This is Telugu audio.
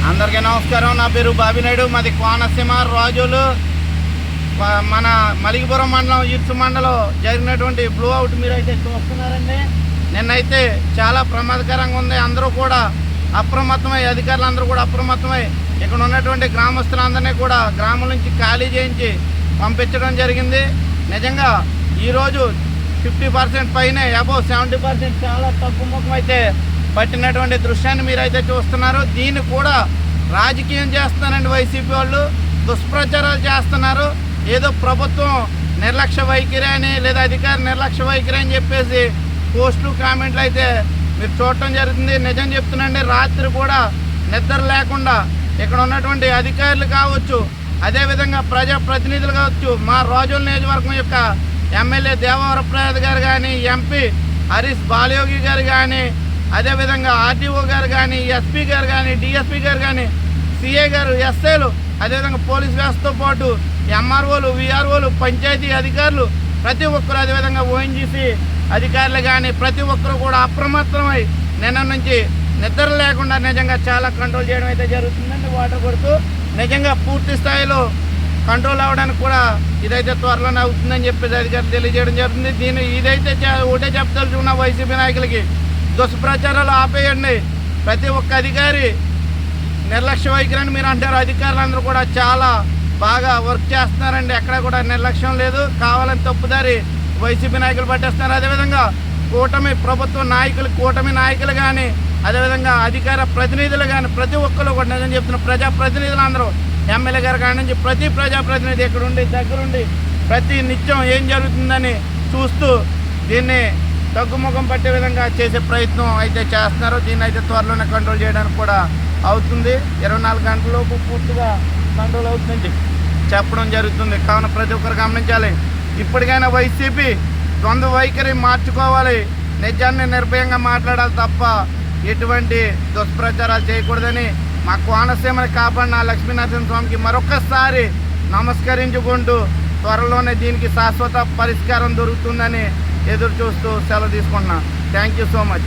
అందరికీ నమస్కారం. నా పేరు బాబినాయుడు. మాది కోనసీమ రాజులు. మన మలికిపురం మండలం ఈడ్స్ మండలం జరిగినటువంటి బ్లూ అవుట్ మీరైతే చూస్తున్నారండి. నిన్నైతే చాలా ప్రమాదకరంగా ఉంది. అందరూ కూడా అప్రమత్తమై, అధికారులు అందరూ కూడా అప్రమత్తమై ఇక్కడ ఉన్నటువంటి గ్రామస్తులందరినీ కూడా గ్రామం నుంచి ఖాళీ చేయించి పంపించడం జరిగింది. నిజంగా ఈరోజు 50% పైనే, అబౌవ్ 70% చాలా తక్కువ ముఖం అయితే పట్టినటువంటి దృశ్యాన్ని మీరైతే చూస్తున్నారు. దీన్ని కూడా రాజకీయం చేస్తున్నారండి వైసీపీ వాళ్ళు. దుష్ప్రచారాలు చేస్తున్నారు. ఏదో ప్రభుత్వం నిర్లక్ష్య వైఖరి అని, లేదా అధికారి నిర్లక్ష్య వైఖరి అని చెప్పేసి పోస్టులు కామెంట్లు అయితే మీరు చూడటం జరుగుతుంది. నిజం చెప్తున్నాండి, రాత్రి కూడా నిద్ర లేకుండా ఇక్కడ ఉన్నటువంటి అధికారులు కావచ్చు, అదేవిధంగా ప్రజాప్రతినిధులు కావచ్చు, మా రాజోల్ నియోజకవర్గం యొక్క ఎమ్మెల్యే దేవవరప్రసాద్ గారు కానీ, ఎంపీ హరీష్ బాలయోగి గారు కానీ, అదేవిధంగా ఆర్డీఓ గారు కానీ, ఎస్పీ గారు కానీ, డిఎస్పీ గారు కానీ, సిఏ గారు, ఎస్ఐలు, అదేవిధంగా పోలీస్ వ్యవస్థతో పాటు ఎంఆర్ఓలు, విఆర్ఓలు, పంచాయతీ అధికారులు ప్రతి ఒక్కరు, అదేవిధంగా ఓఎన్జీసీ అధికారులు కానీ ప్రతి ఒక్కరు కూడా అప్రమత్తమై నిన్న నుంచి నిద్ర లేకుండా నిజంగా చాలా కంట్రోల్ చేయడం అయితే జరుగుతుందండి. వాటర్ కొడుతూ నిజంగా పూర్తి స్థాయిలో కంట్రోల్ అవ్వడానికి కూడా ఇదైతే త్వరలోనే అవుతుందని చెప్పేసి అధికారులు తెలియజేయడం జరుగుతుంది. ఇదైతే ఒకటే చెప్పదలుచుకున్న వైసీపీ నాయకులకి, దుష్ప్రచారాలు ఆపేయండి. ప్రతి ఒక్క అధికారి నిర్లక్ష్య వైఖరిని మీరు అంటారు. అధికారులందరూ కూడా చాలా బాగా వర్క్ చేస్తున్నారండి. ఎక్కడ కూడా నిర్లక్ష్యం లేదు. కావాలని తప్పుదారి వైసీపీ నాయకులు పట్టేస్తున్నారు. అదేవిధంగా ప్రభుత్వ నాయకులు, కూటమి నాయకులు కానీ, అదేవిధంగా అధికార ప్రతినిధులు కానీ ప్రతి ఒక్కరు కూడా నిజం చెప్తున్న ప్రజాప్రతినిధులు అందరూ, ఎమ్మెల్యే గారు కాడి నుంచి ప్రతి ప్రజాప్రతినిధి ఇక్కడుండి దగ్గరుండి ప్రతి నిత్యం ఏం జరుగుతుందని చూస్తూ దీన్ని తగ్గుముఖం పట్టే విధంగా చేసే ప్రయత్నం అయితే చేస్తున్నారు. దీన్ని అయితే త్వరలోనే కంట్రోల్ చేయడానికి కూడా అవుతుంది. 24 గంటలలోపు పూర్తిగా కంట్రోల్ అవుతుందని చెప్పడం జరుగుతుంది. కావున ప్రతి ఒక్కరు గమనించాలి. ఇప్పటికైనా వైసీపీ ద్వంద్వ వైఖరి మార్చుకోవాలి. నిజాన్ని నిర్భయంగా మాట్లాడాలి తప్ప ఎటువంటి దుష్ప్రచారాలు చేయకూడదని మా కోనసీమని కాపాడిన లక్ష్మీనరసింహస్వామికి మరొకసారి నమస్కరించుకుంటూ త్వరలోనే దీనికి శాశ్వత పరిష్కారం దొరుకుతుందని ఎదురు చూస్తూ సెలవు తీసుకుంటున్నాను. Thank you so much.